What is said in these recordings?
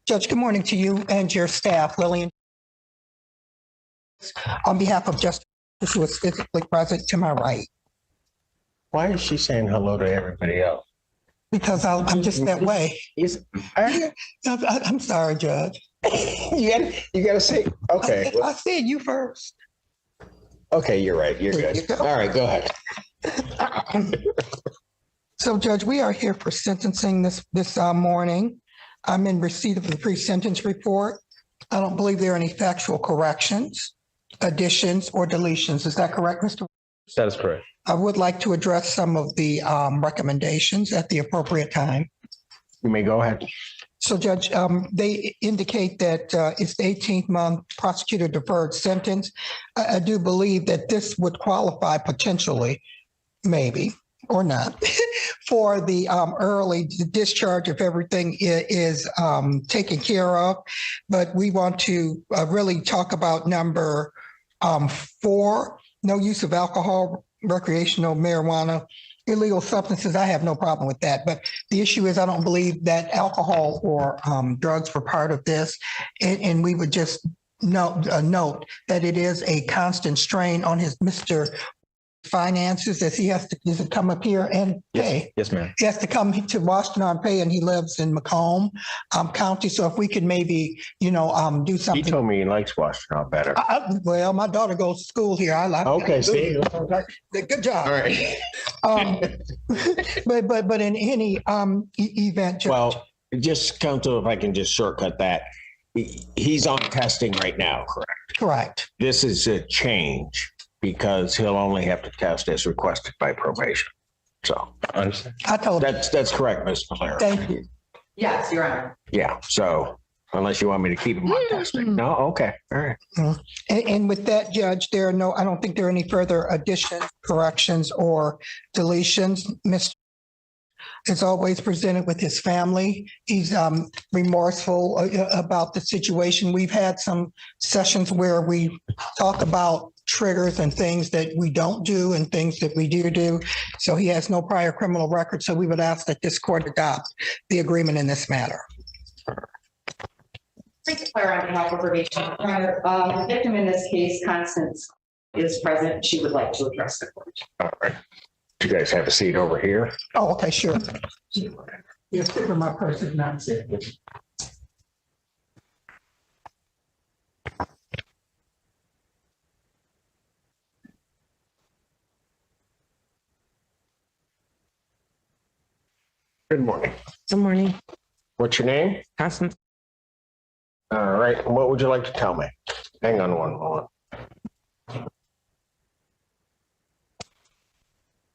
Judge, good morning to you and your staff, Lillian. On behalf of Justice who is physically present to my right. Why is she saying hello to everybody else? Because I'm just that way. I'm sorry, Judge. You gotta say, okay. I said you first. Okay, you're right. You're good. All right, go ahead. So, Judge, we are here for sentencing this morning. I'm in receipt of the pre-sentence report. I don't believe there are any factual corrections, additions, or deletions. Is that correct, Mr.? That is correct. I would like to address some of the recommendations at the appropriate time. You may go ahead. So, Judge, they indicate that it's the 18th month prosecutor deferred sentence. I do believe that this would qualify potentially, maybe, or not, for the early discharge if everything is taken care of. But we want to really talk about number 4, no use of alcohol, recreational marijuana, illegal substances. I have no problem with that. But the issue is I don't believe that alcohol or drugs were part of this. And we would just note that it is a constant strain on his Mr. finances as he has to come up here and pay. Yes, ma'am. He has to come to Washington on pay, and he lives in Macomb County. So if we could maybe, do something. He told me he likes Washington better. Well, my daughter goes to school here. I like. Okay, see. Good job. All right. But in any event. Well, just counsel, if I can just shortcut that. He's on testing right now, correct? Correct. This is a change because he'll only have to test as requested by probation. So I understand. I told you. that's correct, Ms. Valera. Thank you. Yes, Your Honor. Yeah. So unless you want me to keep him on testing. No. Okay. All right. And with that, Judge, I don't think there are any further additions, corrections, or deletions. Mr. is always presented with his family. He's remorseful about the situation. We've had some sessions where we talk about triggers and things that we don't do and things that we do. So he has no prior criminal record. So we would ask that this court adopt the agreement in this matter. Please declare on behalf of probation. The victim in this case, Constance, is present. She would like to address the court. All right. You guys have a seat over here. Oh, okay, sure. Yes, for my person, not sit. Good morning. Good morning, What's your name? Constance. All right. What would you like to tell me? Hang on one moment.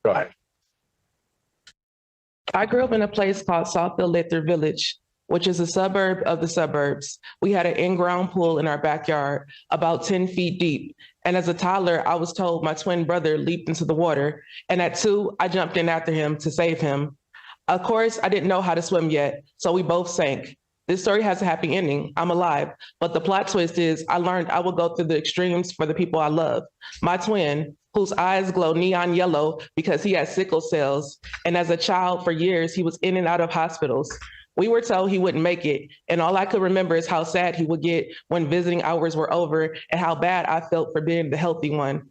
Go ahead. I grew up in a place called Southfield Lathrop Village, which is a suburb of the suburbs. We had an in-ground pool in our backyard, about 10 feet deep. And as a toddler, I was told my twin brother leaped into the water. And at 2, I jumped in after him to save him. Of course, I didn't know how to swim yet, so we both sank. This story has a happy ending. I'm alive. But the plot twist is I learned I would go through the extremes for the people I love. My twin, whose eyes glow neon yellow because he has sickle cells. And as a child for years, he was in and out of hospitals. We were told he wouldn't make it. And all I could remember is how sad he would get when visiting hours were over and how bad I felt for being the healthy one.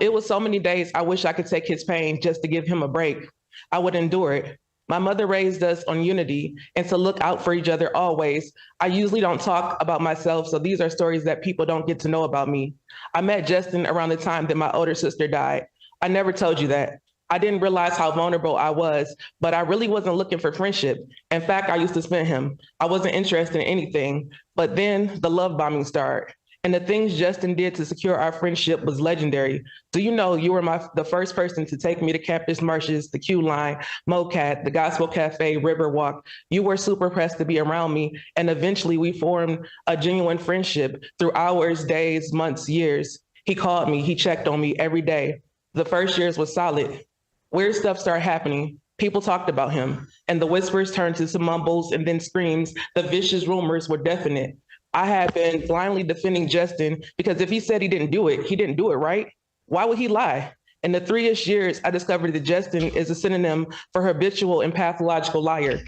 It was so many days I wish I could take his pain just to give him a break. I would endure it. My mother raised us on unity and to look out for each other always. I usually don't talk about myself, so these are stories that people don't get to know about me. I met Justin around the time that my older sister died. I never told you that. I didn't realize how vulnerable I was, but I really wasn't looking for friendship. In fact, I used to spin him. I wasn't interested in anything, but then the love bombing started. And the things Justin did to secure our friendship was legendary. Do you know you were the first person to take me to Campus Marches, the Q Line, MoCat, the Gospel Cafe, Riverwalk. You were super pressed to be around me. And eventually we formed a genuine friendship through hours, days, months, years. He called me, he checked on me every day. The first years was solid. Weird stuff started happening. People talked about him and the whispers turned to some mumbles and then screams. The vicious rumors were definite. I had been blindly defending Justin because if he said he didn't do it, right? Why would he lie? In the 3-ish years, I discovered that Justin is a synonym for habitual and pathological liar.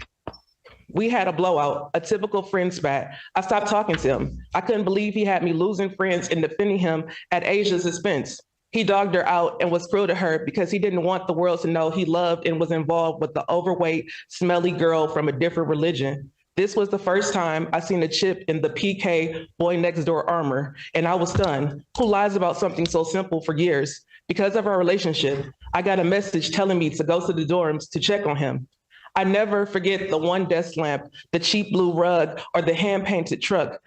We had a blowout, a typical friend spat. I stopped talking to him. I couldn't believe he had me losing friends and defending him at Asia's expense. He dogged her out and was cruel to her because he didn't want the world to know he loved and was involved with the overweight, smelly girl from a different religion. This was the first time I seen a chip in the PK boy next door armor, and I was stunned. Who lies about something so simple for years? Because of our relationship, I got a message telling me to go to the dorms to check on him. I never forget the one desk lamp, the cheap blue rug, or the hand-painted truck.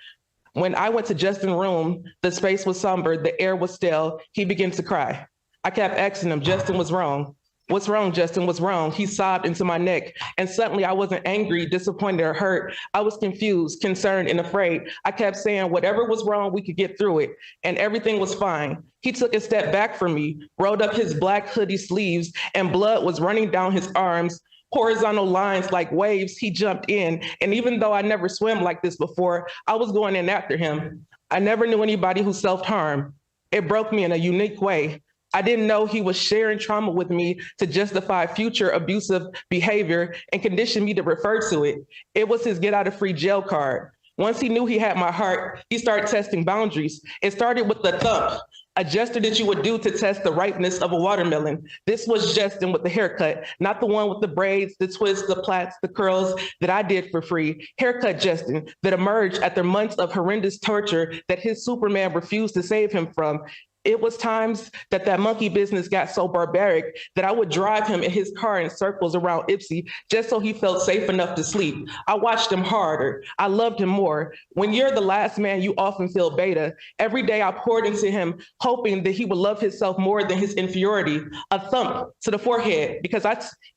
When I went to Justin's room, the space was somber, the air was stale. He began to cry. I kept asking him, Justin, what's wrong? What's wrong, Justin? What's wrong? He sobbed into my neck. And suddenly I wasn't angry, disappointed, or hurt. I was confused, concerned, and afraid. I kept saying whatever was wrong, we could get through it. And everything was fine. He took a step back from me, rolled up his black hoodie sleeves, and blood was running down his arms. Horizontal lines like waves, he jumped in. And even though I never swam like this before, I was going in after him. I never knew anybody who self-harmed. It broke me in a unique way. I didn't know he was sharing trauma with me to justify future abusive behavior and condition me to refer to it. It was his get out of free jail card. Once he knew he had my heart, he started testing boundaries. It started with the thump, a gesture that you would do to test the ripeness of a watermelon. This was Justin with the haircut, not the one with the braids, the twists, the plaits, the curls that I did for free. Haircut Justin that emerged after months of horrendous torture that his Superman refused to save him from. It was times that monkey business got so barbaric that I would drive him in his car in circles around Ipsy just so he felt safe enough to sleep. I watched him harder. I loved him more. When you're the last man, you often feel beta. Every day I poured into him, hoping that he would love himself more than his inferiority. A thump to the forehead because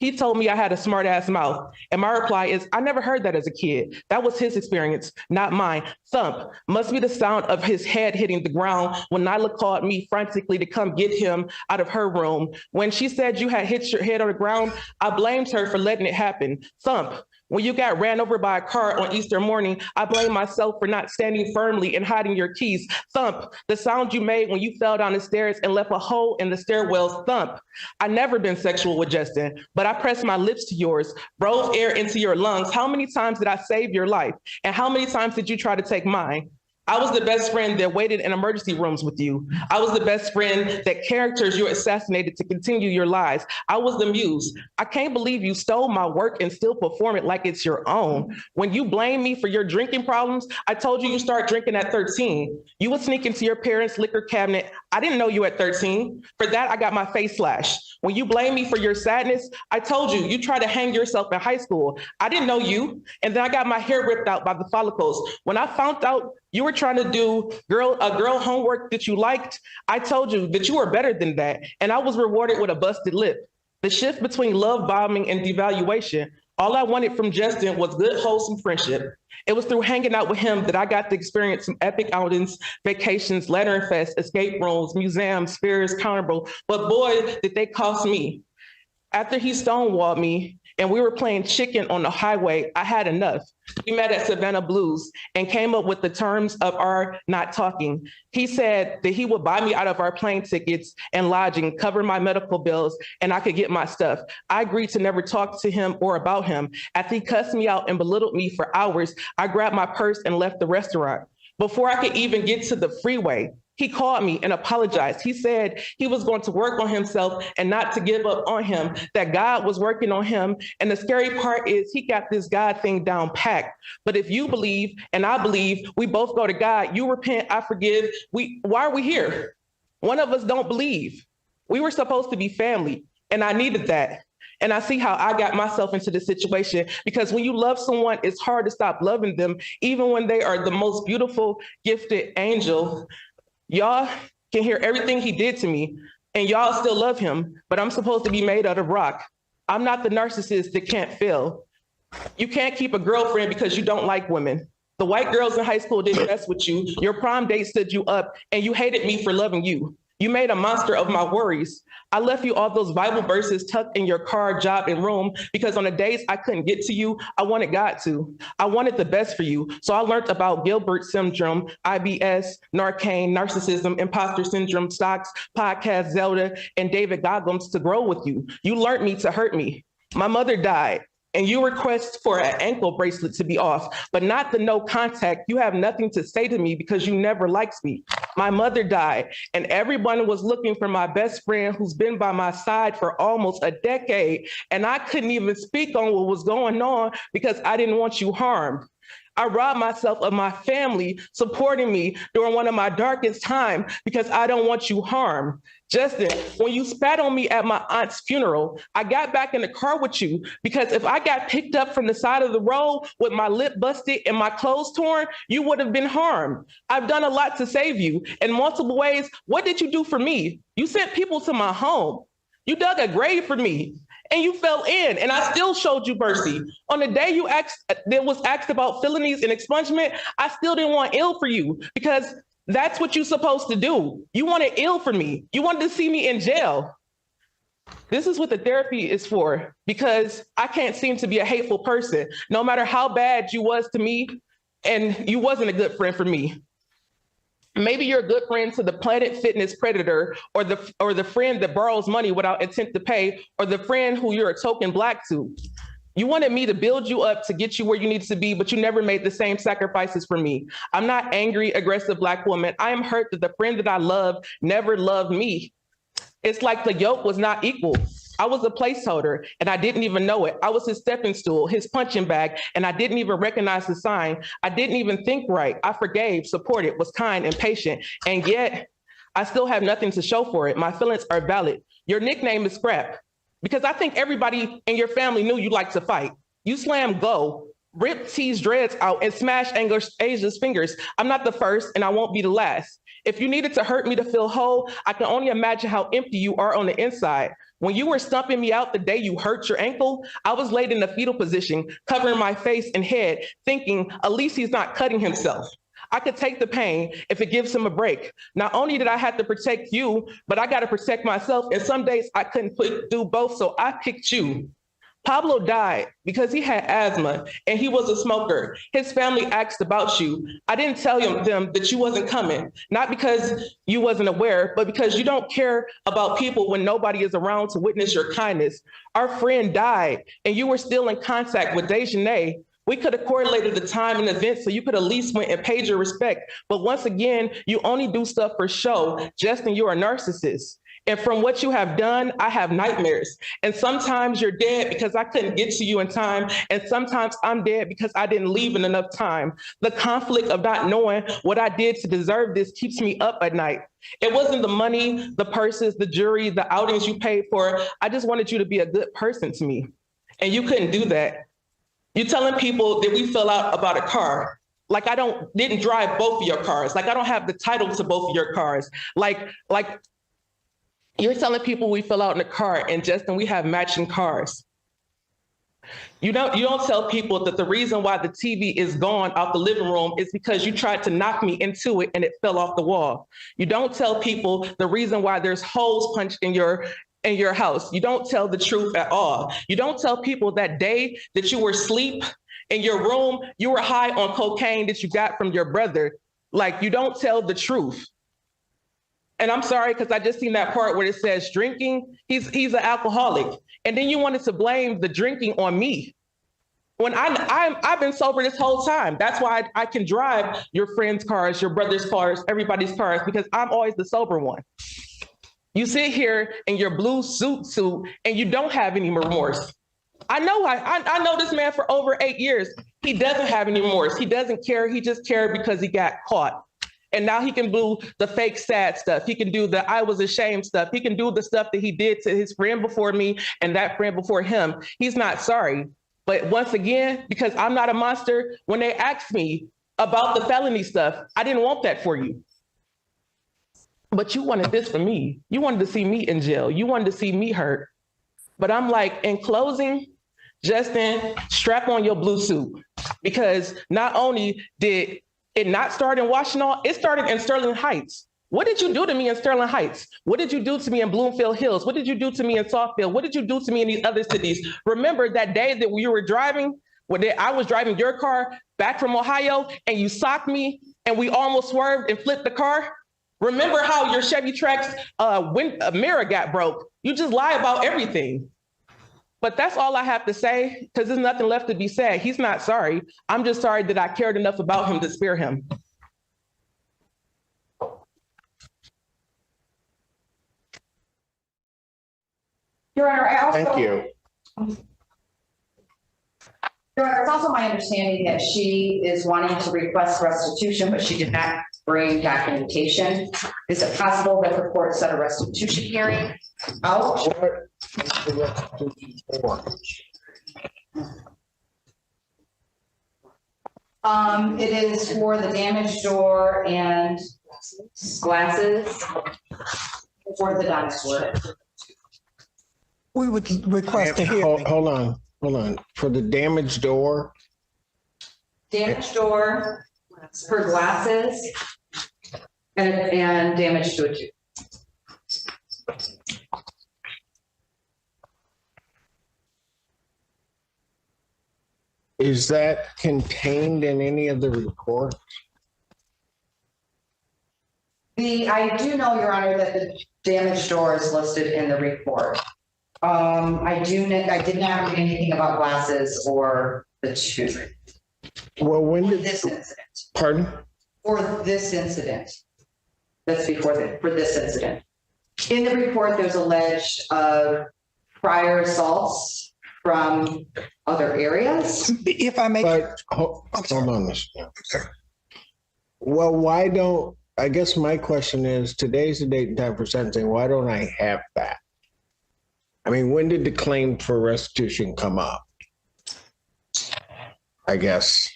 he told me I had a smart ass mouth. And my reply is, I never heard that as a kid. That was his experience, not mine. Thump must be the sound of his head hitting the ground when Nyla called me frantically to come get him out of her room. When she said you had hit your head on the ground, I blamed her for letting it happen. Thump. When you got ran over by a car on Easter morning, I blame myself for not standing firmly and hiding your keys. Thump. The sound you made when you fell down the stairs and left a hole in the stairwells. Thump. I never been sexual with Justin, but I pressed my lips to yours, breathed air into your lungs. How many times did I save your life? And how many times did you try to take mine? I was the best friend that waited in emergency rooms with you. I was the best friend that characters you assassinated to continue your lies. I was the muse. I can't believe you stole my work and still perform it like it's your own. When you blame me for your drinking problems, I told you start drinking at 13. You would sneak into your parents' liquor cabinet. I didn't know you at 13. For that, I got my face slashed. When you blame me for your sadness, I told you tried to hang yourself in high school. I didn't know you. And then I got my hair ripped out by the follicles. When I found out you were trying to do a girl homework that you liked, I told you that you were better than that. And I was rewarded with a busted lip. The shift between love bombing and devaluation, all I wanted from Justin was good, wholesome friendship. It was through hanging out with him that I got to experience some epic outings, vacations, Lantern Fest, escape rooms, museums, fairs, carnival. But boy, did they cost me. After he stonewalled me and we were playing chicken on the highway, I had enough. We met at Savannah Blues and came up with the terms of our not talking. He said that he would buy me out of our plane tickets and lodging, cover my medical bills, and I could get my stuff. I agreed to never talk to him or about him. After he cussed me out and belittled me for hours, I grabbed my purse and left the restaurant. Before I could even get to the freeway, he called me and apologized. He said he was going to work on himself and not to give up on him, that God was working on him. And the scary part is he got this God thing down packed. But if you believe and I believe, we both go to God, you repent, I forgive. Why are we here? One of us don't believe. We were supposed to be family, and I needed that. And I see how I got myself into this situation, because when you love someone, it's hard to stop loving them, even when they are the most beautiful, gifted angel. Y'all can hear everything he did to me, and y'all still love him, but I'm supposed to be made out of rock. I'm not the narcissist that can't fail. You can't keep a girlfriend because you don't like women. The white girls in high school didn't mess with you. Your prom date stood you up, and you hated me for loving you. You made a monster of my worries. I left you all those Bible verses tucked in your car, job, and room because on the days I couldn't get to you, I wanted God to. I wanted the best for you. So I learned about Gilbert syndrome, IBS, Narcan, narcissism, imposter syndrome, stocks, podcast, Zelda, and David Goggins to grow with you. You learned me to hurt me. My mother died. and you request for an ankle bracelet to be off, but not the no contact. You have nothing to say to me because you never liked me. My mother died, and everyone was looking for my best friend who's been by my side for almost a decade, and I couldn't even speak on what was going on because I didn't want you harmed. I robbed myself of my family supporting me during one of my darkest times because I don't want you harmed. Justin, when you spat on me at my aunt's funeral, I got back in the car with you because if I got picked up from the side of the road with my lip busted and my clothes torn, you would have been harmed. I've done a lot to save you in multiple ways. What did you do for me? You sent people to my home. You dug a grave for me. And you fell in, and I still showed you mercy. On the day that was asked about felonies and expungement, I still didn't want ill for you because that's what you're supposed to do. You wanted ill for me. You wanted to see me in jail. This is what the therapy is for, because I can't seem to be a hateful person, no matter how bad you was to me, and you wasn't a good friend for me. Maybe you're a good friend to the Planet Fitness predator, or the friend that borrows money without intent to pay, or the friend who you're a token Black to. You wanted me to build you up to get you where you need to be, but you never made the same sacrifices for me. I'm not angry, aggressive Black woman. I am hurt that the friend that I love never loved me. It's like the yoke was not equal. I was a placeholder and I didn't even know it. I was his stepping stool, his punching bag, and I didn't even recognize the sign. I didn't even think right. I forgave, supported, was kind and patient, and yet I still have nothing to show for it. My feelings are valid. Your nickname is Scrap, because I think everybody in your family knew you liked to fight. You slammed Go, ripped T's dreads out, and smashed Asia's fingers. I'm not the first, and I won't be the last. If you needed to hurt me to feel whole, I can only imagine how empty you are on the inside. When you were stumping me out the day you hurt your ankle, I was laid in a fetal position, covering my face and head, thinking, at least he's not cutting himself. I could take the pain if it gives him a break. Not only did I have to protect you, but I got to protect myself. And some days I couldn't do both, so I picked you. Pablo died because he had asthma and he was a smoker. His family asked about you. I didn't tell them that you wasn't coming, not because you wasn't aware, but because you don't care about people when nobody is around to witness your kindness. Our friend died and you were still in contact with Dejanay. We could have correlated the time and event so you could at least went and paid your respect. But once again, you only do stuff for show. Justin, you're a narcissist. And from what you have done, I have nightmares. And sometimes you're dead because I couldn't get to you in time. And sometimes I'm dead because I didn't leave in enough time. The conflict of not knowing what I did to deserve this keeps me up at night. It wasn't the money, the purses, the jury, the outings you paid for. I just wanted you to be a good person to me. And you couldn't do that. You're telling people that we fell out about a car. Like I didn't drive both of your cars. Like I don't have the title to both of your cars. Like you're telling people we fell out in a car, and Justin, we have matching cars. You don't tell people that the reason why the TV is gone out the living room is because you tried to knock me into it and it fell off the wall. You don't tell people the reason why there's holes punched in your house. You don't tell the truth at all. You don't tell people that day that you were asleep in your room, you were high on cocaine that you got from your brother. Like you don't tell the truth. And I'm sorry, because I just seen that part where it says drinking, he's an alcoholic. And then you wanted to blame the drinking on me. When I've been sober this whole time. That's why I can drive your friends' cars, your brother's cars, everybody's cars, because I'm always the sober one. You sit here in your blue suit and you don't have any remorse. I know this man for over 8 years. He doesn't have any remorse. He doesn't care. He just cared because he got caught. And now he can do the fake sad stuff. He can do the I was ashamed stuff. He can do the stuff that he did to his friend before me and that friend before him. He's not sorry. But once again, because I'm not a monster, when they asked me about the felony stuff, I didn't want that for you. But you wanted this for me. You wanted to see me in jail. You wanted to see me hurt. But I'm like, in closing, Justin, strap on your blue suit. Because not only did it not start in Washington, it started in Sterling Heights. What did you do to me in Sterling Heights? What did you do to me in Bloomfield Hills? What did you do to me in Southfield? What did you do to me in these other cities? Remember that day that you were driving, when I was driving your car back from Ohio and you socked me and we almost swerved and flipped the car? Remember how your Chevy Trax mirror got broke? You just lie about everything. But that's all I have to say, because there's nothing left to be said. He's not sorry. I'm just sorry that I cared enough about him to spare him. Your Honor, I also. Thank you. Your Honor, it's also my understanding that she is wanting to request restitution, but she did not bring documentation. Is it possible that the court set a restitution hearing out? What is the restitution for? It is for the damaged door and glasses for the dinosaur. We would request a hearing. Hold on. For the damaged door, Damaged door, for glasses, and damage to a tooth. is that contained in any of the reports? I do know, Your Honor, that the damaged door is listed in the report. I did not read anything about glasses or the tooth. Well, when For did, this incident, pardon? for this incident. That's for this incident. In the report, there's alleged prior assaults from other areas. If I may, But, hold on this. Well, why don't, I guess my question is, today's the date and time for sentencing, why don't I have that? I mean, when did the claim for restitution come up? I guess.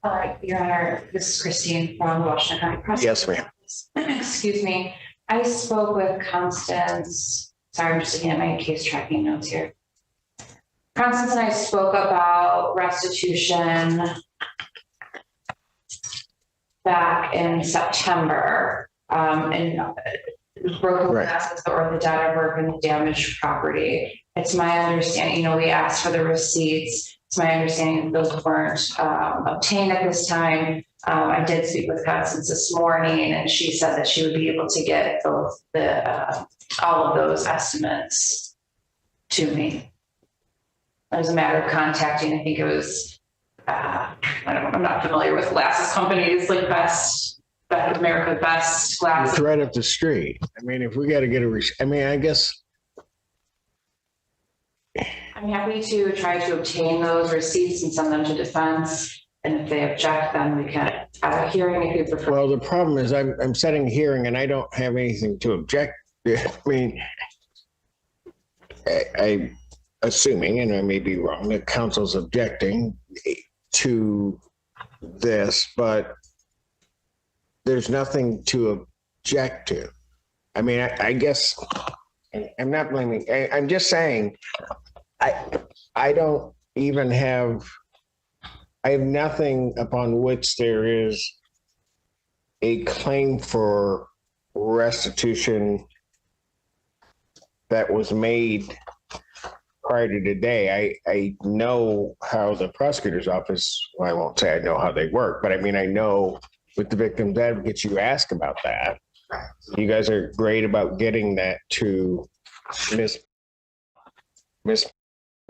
All right, Your Honor, this is Christine from Washington County Yes, Prosecutor's ma'am. Office. Excuse me. I spoke with Constance. Sorry, I'm just looking at my case tracking notes here. Constance and I spoke about restitution back in September, and broken Right. glasses, the orthodontic work, and the damaged property. It's my understanding, we asked for the receipts. It's my understanding that those weren't obtained at this time. I did speak with Constance this morning, and she said that she would be able to get both all of those estimates to me. It was a matter of contacting, I think it was, I'm not familiar with glasses companies like Bank of America, Best Glasses. It's right up the street. I mean, if we got to get I guess. I'm happy to try to obtain those receipts and send them to defense. And if they object, then we can have a hearing if you prefer. Well, the problem is I'm setting a hearing and I don't have anything to object. I mean, I'm assuming, and I may be wrong, that counsel's objecting to this, but there's nothing to object to. I mean, I guess I'm not blaming. I'm just saying, I don't even have, I have nothing upon which there is a claim for restitution that was made prior to today. I know how the prosecutor's office, well, I won't say I know how they work, but I mean, I know with the victim's advocates, you ask about that. You guys are great about getting that to Miss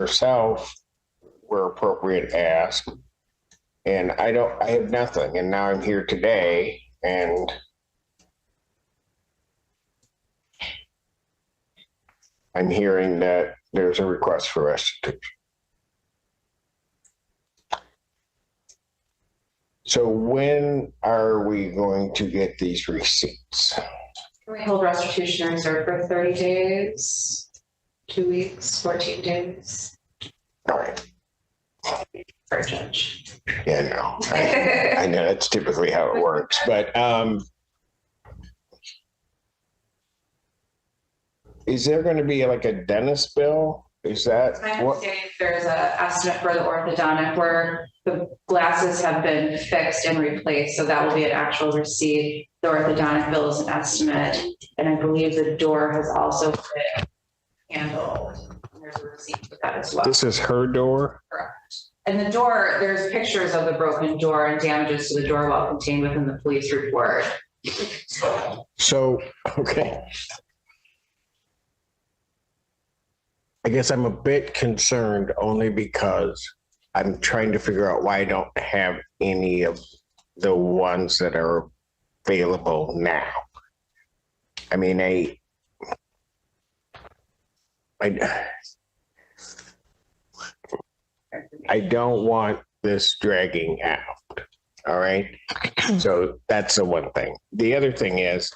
herself where appropriate ask. And I have nothing. And now I'm here today and I'm hearing that there's a request for restitution. So when are we going to get these receipts? We hold restitution reserved for 30 days, 2 weeks, 14 days All right. for a judge. Yeah, no, I know that's typically how it works, but is there going to be like a dentist bill? Is that My what? understanding, there's an estimate for the orthodontic where the glasses have been fixed and replaced, so that will be an actual receipt. The orthodontic bill is an estimate, and I believe the door has also been handled. There's a receipt for that as well. This is her door? Correct. And the door, there's pictures of the broken door and damages to the door while contained within the police report. So, okay. I guess I'm a bit concerned only because I'm trying to figure out why I don't have any of the ones that are available now. I mean, I don't want this dragging out. All right. So that's the one thing. The other thing is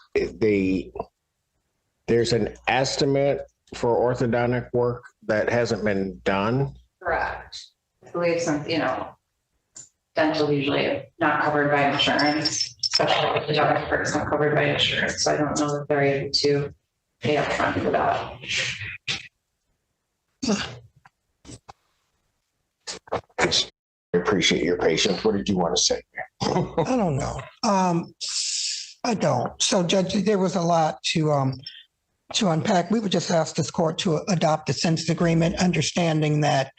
there's an estimate for orthodontic work that hasn't been done. Correct. I believe dental usually not covered by insurance, especially if the doctor work is not covered by insurance. So I don't know if they're able to pay upfront for that. I appreciate your patience. What did you want to say? I don't know. I don't. So Judge, there was a lot to unpack. We would just ask this court to adopt the sentence agreement, understanding that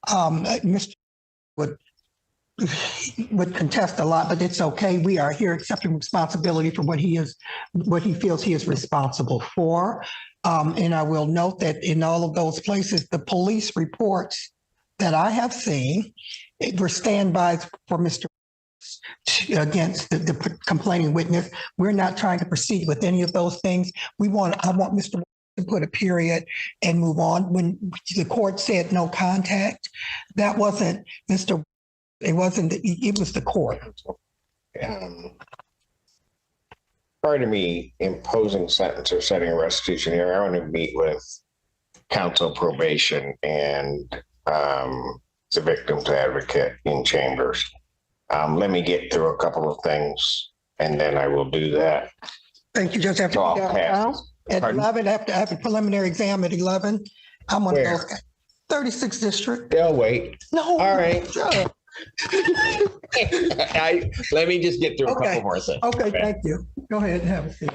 Mr. would contest a lot, but it's okay. We are here accepting responsibility for what he feels he is responsible for. And I will note that in all of those places, the police reports that I have seen were standbys for Mr. against the complaining witness. We're not trying to proceed with any of those things. I want Mr. to put a period and move on. When the court said no contact, that wasn't Mr. It wasn't, it was the court. Prior to me imposing sentence or setting a restitution here, I want to meet with counsel probation and the victim's advocate in chambers. Let me get through a couple of things and then I will do that. Thank you, Judge. So I'll pass. At Pardon? 11, after I have a preliminary exam at 11, I'm on Where? those 36th district. They'll wait. No. All right. Judge. Let me just get through a Okay. couple more things. Okay, thank you. Go ahead and have a seat.